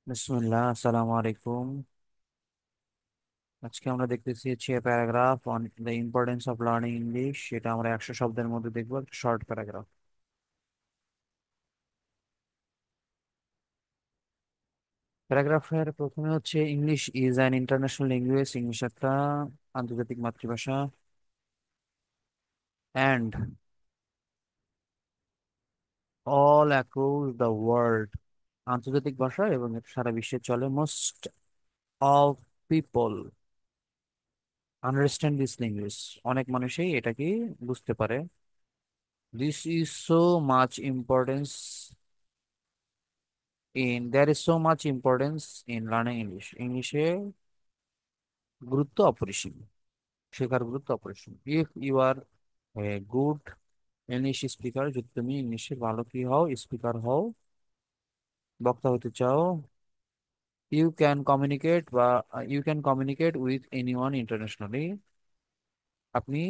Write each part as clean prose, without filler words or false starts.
বিসমিল্লাহ, আসসালামু আলাইকুম। আজকে আমরা দেখতেছি হচ্ছে paragraph on the importance of learning English. এটা আমরা 100 শব্দের মধ্যে দেখবো, একটা শর্ট প্যারাগ্রাফ। প্যারাগ্রাফের প্রথমে হচ্ছে English is an international language. English একটা আন্তর্জাতিক মাতৃভাষা। And all across the world, আন্তর্জাতিক ভাষা এবং এটা সারা বিশ্বে চলে। Most of people understand this language, অনেক মানুষই এটাকে বুঝতে পারে। This is so much importance there is so much importance in learning English. ইংলিশে গুরুত্ব অপরিসীম, শেখার গুরুত্ব অপরিসীম। If you are a good English speaker, যদি তুমি ইংলিশে ভালো কি হও, স্পিকার হও, বক্তা হতে চাও, you can communicate with anyone internationally, আপনি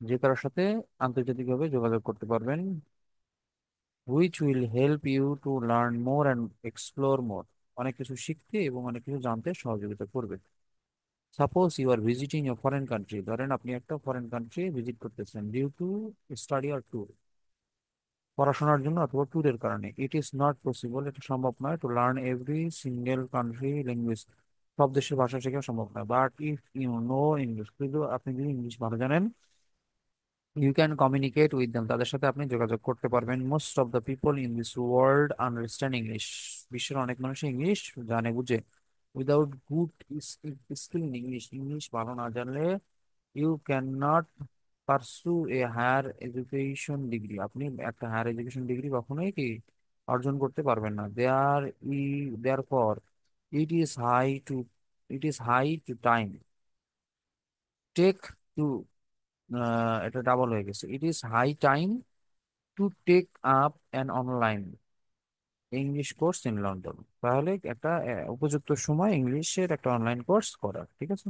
যে কারোর সাথে আন্তর্জাতিকভাবে যোগাযোগ করতে পারবেন। Which will help you to learn more and explore more, অনেক কিছু শিখতে এবং অনেক কিছু জানতে সহযোগিতা করবে। Suppose you are visiting a foreign country, ধরেন আপনি একটা ফরেন কান্ট্রি ভিজিট করতেছেন due to study or tour, পড়াশোনার জন্য অথবা ট্যুরের কারণে। ইট ইজ নট পসিবল, এটা সম্ভব নয়, to learn every single country language, সব দেশের ভাষা শেখা সম্ভব নয়। But if you know English, কিন্তু আপনি যদি ইংলিশ ভালো জানেন, you can communicate with them, তাদের সাথে আপনি যোগাযোগ করতে পারবেন। Most of the people in this world understand English, বিশ্বের অনেক মানুষ ইংলিশ জানে বুঝে। Without good skill in English, English ভালো না জানলে you can not pursue a higher education degree, আপনি একটা হায়ার এডুকেশন ডিগ্রি কখনোই কি অর্জন করতে পারবেন না। ই there it is high to it is high to time take to, এটা ডাবল হয়ে গেছে, it is high time to take up an online English course in London, তাহলে একটা উপযুক্ত সময় ইংলিশের একটা অনলাইন কোর্স করা, ঠিক আছে।